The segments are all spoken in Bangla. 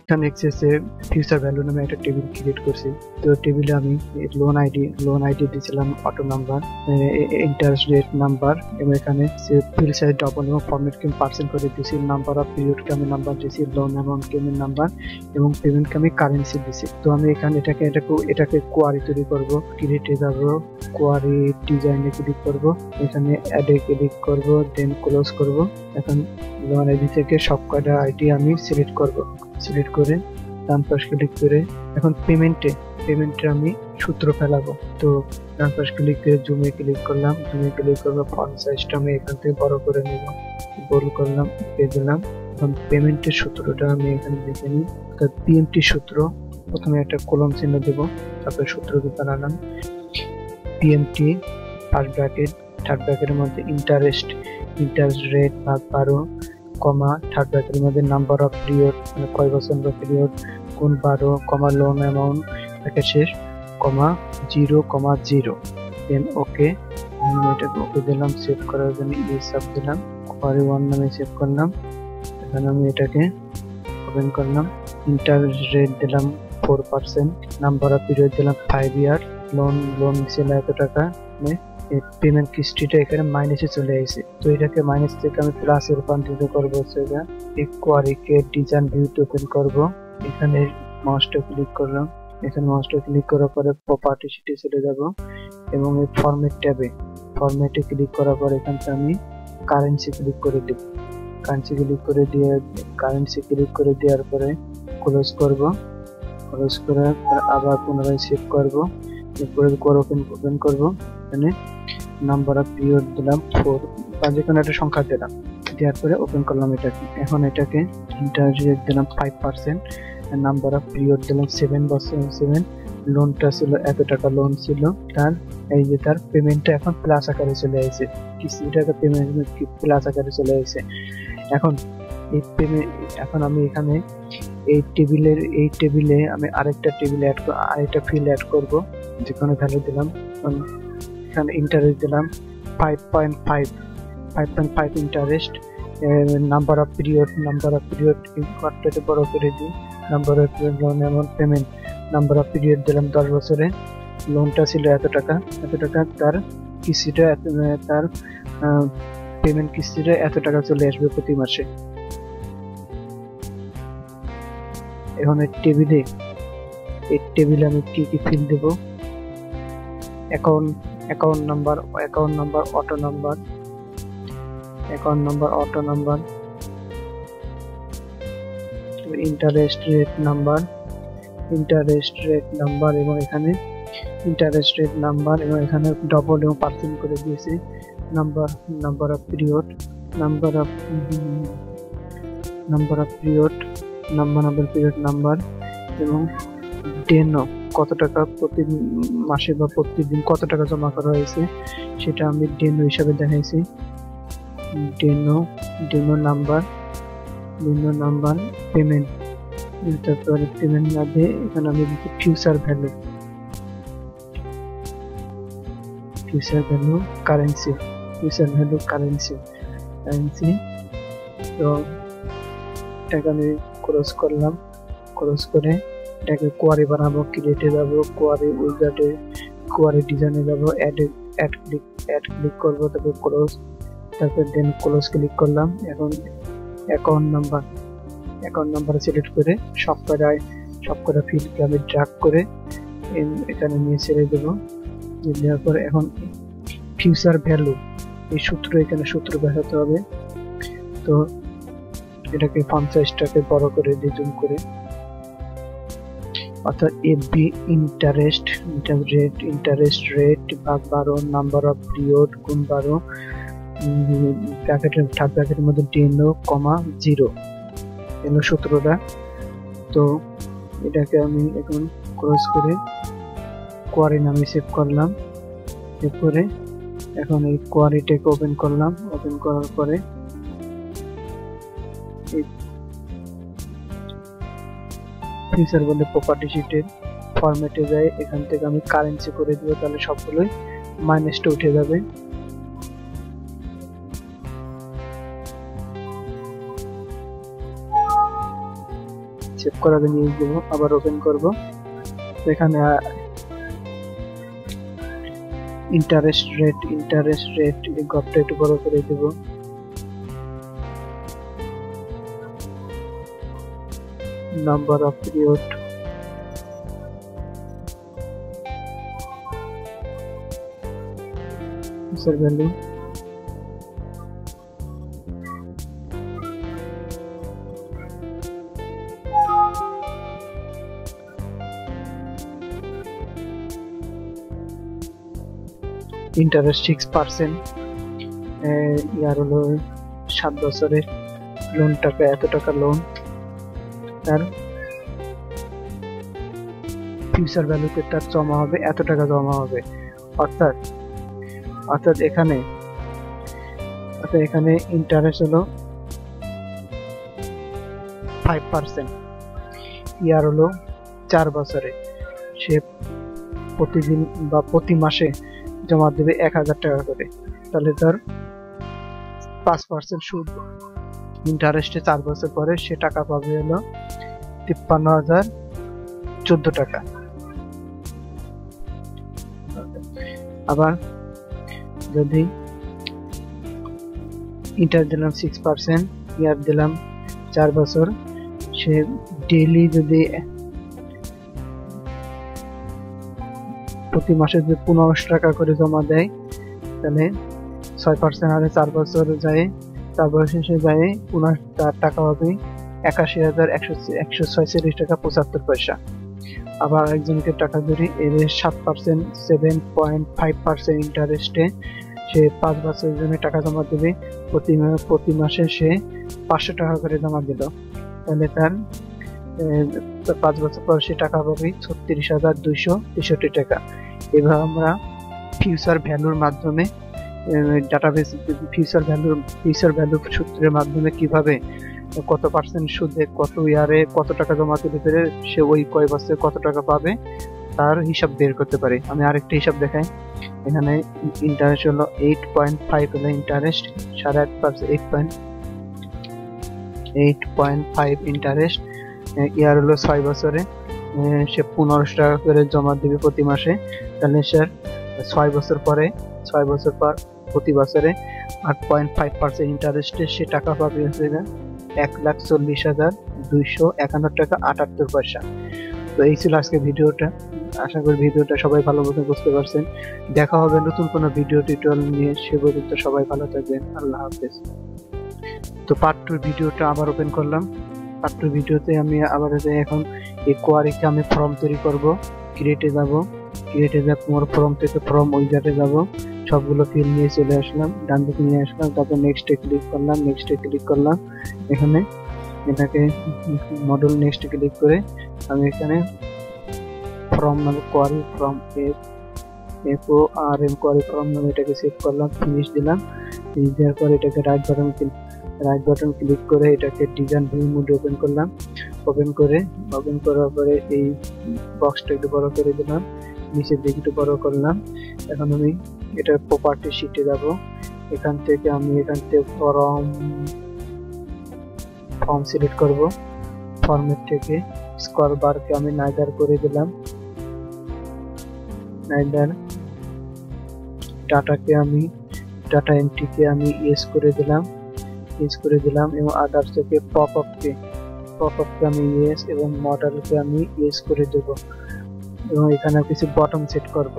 এখানে এক্সেসে ফিউচার ভ্যালু নামে একটা টেবিল ক্রিয়েট করছি। তো টেবিলে আমি লোন আইডি দিয়েছিলাম, auto number, interest rate number, এবং এখানে ফিল সাইজ ডবল এবং ফরম্যাট কে পার্সেন্ট করে দিয়েছি, নাম্বার অফ পিরিয়ডকে আমি নাম্বার দিয়েছি, লোন অ্যামাউন্টকে আমি নাম্বার, এবং পেমেন্টকে আমি কারেন্সি দিয়েছি। তো আমি এখানে এটাকে কোয়ারি তৈরি করব। ক্রিয়েটে যাব, কোয়ারি ডিজাইনে ক্লিক করব, এখানে অ্যাডে ক্লিক করব, দেন ক্লোজ করব। এখন লোন আইডি থেকে সবকটা আইডি আমি সিলেক্ট করব। সিলেক্ট করে ডান পাশ ক্লিক করে এখন পেমেন্টে আমি সূত্র ফেলাবো। তো ডান পাশ ক্লিক করে জুমে ক্লিক করলাম, ফন্ট সাইজটা আমি এখান থেকে বড় করে নেব, বোল্ড করলাম, পেয়ে দিলাম। এখন পেমেন্টের সূত্রটা আমি এখানে লিখে নিই। পিএমটি সূত্র, প্রথমে একটা কলম চিহ্ন দেব, তারপরে সূত্রটি বানালাম। পিএমটি ফার্স্ট ব্র্যাকেট, থার্ড ব্র্যাকেটের মধ্যে ইন্টারেস্ট রেট ভাগ 12, কমা থার্ড ব্র্যাকেটের মধ্যে নাম্বার অফ পিরিয়ড, মানে কয় বছর বা পিরিয়ড, গুণ 12, কমা লোন অ্যামাউন্ট ব্র্যাকেট শেষ, কমা 0,0, দেন ওকে। এটাকে ওকে দিলাম। সেভ করার জন্য সাব দিলাম, কোয়ারি 1 নামে সেভ করলাম। এখানে আমি এটাকে ওপেন করলাম। ইন্টারেস্ট রেট দিলাম 4%, নাম্বার অফ পিরিয়ড দিলাম 5 ইয়ার, লোন ছিল এত টাকা। পেমেন্ট হিস্ট্রিটা এখানে মাইনাসে চলে আসে, তো এটাকে মাইনাস থেকে আমি প্লাসে রূপান্তরিত করবো। সেটা এই কোয়ারিকে ডিজাইন ভিউতে ওপেন করব। এখানে মাউসটা ক্লিক করলাম, এখানে মাউসটা ক্লিক করার পরে প্রপার্টি শিটে চলে যাব, এবং এই ফরম্যাটে ক্লিক করার পর এখান থেকে আমি কারেন্সি ক্লিক করে দেব। কারেন্সি ক্লিক করে দেওয়ার পরে ক্লোজ করব। ক্লোজ করে আবার পুনরায় সেভ করব। এরপরে ওপেন করব। এখানে নাম্বার অফ পিরিয়ড দিলাম 4, বা যে কোনো একটা সংখ্যা দিলাম, দেওয়ার পরে ওপেন করলাম এটাকে। এখন এটাকে ইন্টারেস্ট রেট দিলাম 5%, নাম্বার অফ পিরিয়ড দিলাম 7 বছর, 7, লোনটা ছিল এত টাকা লোন ছিল তার। এই যে তার পেমেন্টটা এখন প্লাস আকারে চলে আসছে, কিস্তিটা পেমেন্ট প্লাস আকারে চলে আসছে। এখন এখন আমি এখানে এই টেবিলে আমি আরেকটা ফিল্ড অ্যাড করব, যে কোনো ভ্যালু দিলাম। এখানে ইন্টারেস্ট দিলাম 5.5 ইন্টারেস্ট, নাম্বার অফ পিরিয়ড কতটা বড় করে দিই, number of period, loan amount, payment, number of period দিলাম 10 বছরে, লোনটা ছিল এত টাকা, তার কিস্তিটা তার পেমেন্ট কিস্তিটা এত টাকা চলে আসবে প্রতি মাসে। এখন এই টেবিলে আমি কি ফিল দেব, account number, auto number, interest rate number, এবং এখানে ইন্টারেস্ট রেট নাম্বার, এবং এখানে ডবল এবং পার্সেন্ট করে দিয়েছি। Number of period, number of period number, এবং ডেনো কত টাকা প্রতি মাসে বা প্রতিদিন কত টাকা জমা করা হয়েছে সেটা আমি ডেনো হিসাবে দেখাইছি। ডেনো নাম্বার, পেমেন্ট, তারপরে পেমেন্ট মধ্যে এখানে আমি দিচ্ছি ফিউচার ভ্যালু কারেন্সি, তো এটাকে আমি ক্লোজ করলাম। ক্লোজ করে এটাকে কোয়ারি বানাবো, ক্রিয়েটে যাব, কোয়ারি উইজার্ডে, কোয়ারি ডিজাইনে যাব, অ্যাড ক্লিক করব, তারপর ক্লোজ, তারপর দেন ক্লোজ ক্লিক করলাম। এখন অ্যাকাউন্ট নাম্বার সিলেক্ট করে সবকটা ফিল্ডকে আমি ড্র্যাগ করে এখানে নিয়ে ছেড়ে দেবো। দেওয়ার পরে এখন ফিউচার ভ্যালু, এই এখানে সূত্র দেখাতে হবে। তো এটাকে ফন্ট সাইজটাকে বড় করে দিই, জুম করে, অর্থাৎ এফবি ইন্টারেস্ট রেট ভাগ 12, নাম্বার অফ পিরিয়ড গুণ 12, থার্ড ব্র্যাকেটের মধ্যে 10,0 এলো সূত্রটা। তো এটাকে আমি এখন ক্লোজ করে কোয়ারি নামে সেভ করলাম। এরপরে এখন এই কোয়ারিটাকে ওপেন করলাম। ওপেন করার পরে ফিচার বলে প্রপার্টি শিটের ফরম্যাটে যায়, এখান থেকে আমি কারেন্সি করে দিব, তাহলে সবগুলোই মাইনাসটা উঠে যাবে। সেভ করার জন্য ইউজ দেবো। আবার ওপেন করব, এখানে ইন্টারেস্ট রেট এই গপটা একটু বড় করে দেব। Number of period, future value, interest 6%, year হলো 7 বছরের লোন, টাকা এত টাকা লোন, তার ফিউচার ভ্যালুতে তার জমা হবে এত টাকা জমা হবে। অর্থাৎ এখানে ইন্টারেস্ট হলো 5%, ইয়ার হলো 4 বছরে, সে প্রতিদিন বা প্রতি মাসে জমা দেবে 1000 টাকা করে, তাহলে তার 5% সুদ ইন্টারেস্টে 4 বছর পরে সে টাকা পাবে হলো 53,014 টাকা। আবার যদি ইন্টারেস্ট দিলাম 6%, ইয়ার দিলাম 4 বছর, সে ডেইলি যদি প্রতি মাসে যদি 1500 টাকা করে জমা দেয়, তাহলে 6% হারে 4 বছর যায়, 4 বছর শেষে যায় তার টাকা হবে 81,146 টাকা 75 পয়সা। আবার একজনকে টাকা ধরি, এর 7% 7.5% ইন্টারেস্টে সে 5 বছরের জন্য টাকা জমা দেবে, প্রতি মাসে সে 500 টাকা করে জমা দিল, তাহলে তার 5 বছর পর সে টাকা পাবে 36,263 টাকা। এভাবে আমরা ফিউচার ভ্যালুর মাধ্যমে ডাটাবেস ফিউচার ভ্যালু সূত্রের মাধ্যমে কিভাবে কত পার্সেন্ট সুদে কত ইয়ারে কত টাকা জমা দিতে পেরে সে ওই কয় বছরে কত টাকা পাবে তার হিসাব বের করতে পারে। আমি আরেকটা হিসাব দেখাই। এখানে ইন্টারেস্ট হলো 8.5 হলো ইন্টারেস্ট, 8.5% 8.5 ইন্টারেস্ট, ইয়ার হলো 6 বছরে, সে 1500 টাকা করে জমা দেবে প্রতি মাসে, তাহলে সে 6 বছর পর প্রতি বছরে 8.5% ইন্টারেস্টে সে টাকা পাবে 1,40,251 টাকা 78 পয়সা। তো এই ছিল আজকে ভিডিওটা, আশা করি ভিডিওটা সবাই ভালোভাবে বুঝতে পারছেন। দেখা হবে নতুন কোনো ভিডিও টিউটোরিয়াল নিয়ে, সে পর্যন্ত সবাই ভালো থাকবেন, আল্লাহ হাফেজ। তো পার্ট 2 ভিডিওটা আবার ওপেন করলাম। পার্ট 2 ভিডিওতে আমি আবার এখন এই কোয়ারিতে আমি ফর্ম তৈরি করব, ক্রিয়েটে যাব, মোর ফর্ম থেকে ফর্ম উইজার্ডে যাব, সবগুলো ফিল নিয়ে চলে আসলাম, ডান দিকে নিয়ে আসলাম, তারপর নেক্সটে ক্লিক করলাম, এখানে এটাকে মডেল নেক্সটে ক্লিক করে আমি এখানে ফর্ম নামে query form FORM query form নামে এটাকে সেভ করলাম, ফিনিশ দিলাম। ফিনিশ দেওয়ার পর এটাকে রাইট বাটন ক্লিক করে এটাকে ডিজাইন ভিউ মোডে ওপেন করলাম। ওপেন করার পরে এই বক্সটা একটু বড় করে দিলাম, নিচের দিকে একটু বড় করলাম। এখন আমি এটা প্রপার্টি শিটে যাব, এখান থেকে ফর্ম সিলেক্ট করব, ফর্মের থেকে স্কয়ার বারকে আমি নাইদার করে দিলাম, ডাটা এন্ট্রিকে আমি ইয়েস করে দিলাম এবং আদার্স থেকে পপআপকে আমি ইয়েস এবং মডেলকে আমি ইয়েস করে দেব এবং এখানে কিছু বটম সেট করব।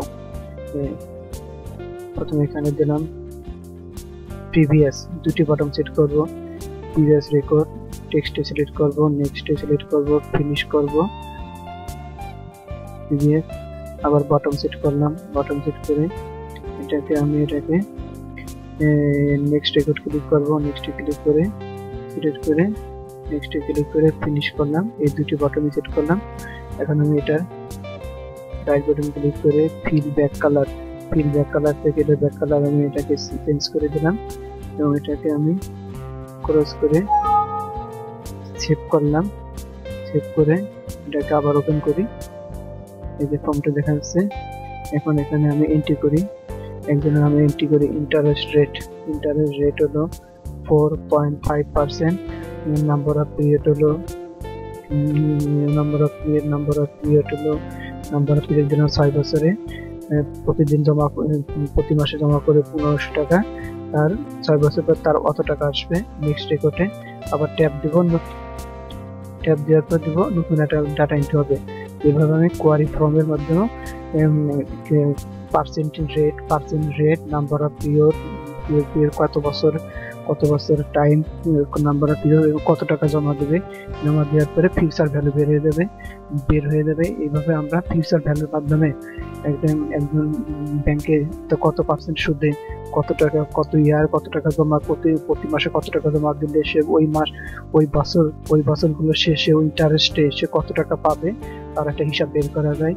প্রথমে এখানে দিলাম প্রিভিয়াস, দুটি বটম সেট করব, প্রিভিয়াস রেকর্ড, টেক্সটে সিলেক্ট করব, নেক্সটে সিলেক্ট করব, ফিনিশ করব, প্রিভিয়াস, আবার বটম সেট করলাম, বটম সেট করে এটাকে নেক্সট রেকর্ড ক্লিক করব, নেক্সটে ক্লিক করে সিলেক্ট করে নেক্সটে ক্লিক করে ফিনিশ করলাম, এই দুটি বটমই সেট করলাম। এখন আমি এটা রাইট বাটন ক্লিক করে ফিল ব্যাক কালার থেকে এটা ব্যাক কালার আমি এটাকে চেঞ্জ করে দিলাম এবং এটাকে আমি ক্রস করে সেভ করলাম। সেভ করে এটাকে আবার ওপেন করি, এই যে ফর্মটা দেখা যাচ্ছে। এখন এখানে আমি এন্ট্রি করি, ইন্টারেস্ট রেট হলো 4.5%, নাম্বার অফ পিরিয়ড হলো নাম্বার অফ পিরিয়ড হলো দিলাম 6 বছরে, প্রতি মাসে জমা করে 1500 টাকা, আর 6 বছর পর তার অত টাকা আসবে নেক্সট রেকর্ডে। আবার ট্যাব দেওয়ার পর দিব নতুন একটা ডাটা এন্ট্রি হবে। এভাবে আমি কোয়ারি ফর্মের মাধ্যমে percent rate, number of period, কত বছর টাইম, নাম্বার অফ পিরিয়ড, কত টাকা জমা দেওয়ার পরে ফিউচার ভ্যালু বের হয়ে যাবে। এইভাবে আমরা ফিউচার ভ্যালুর মাধ্যমে একজন ব্যাংকে কত পার্সেন্ট সুদে, কত টাকা, কত ইয়ার, কত টাকা জমা, প্রতি মাসে কত টাকা জমা দিলে সে ওই বছরগুলো শেষে ইন্টারেস্টে সে কত টাকা পাবে তার একটা হিসাব বের করা যায়।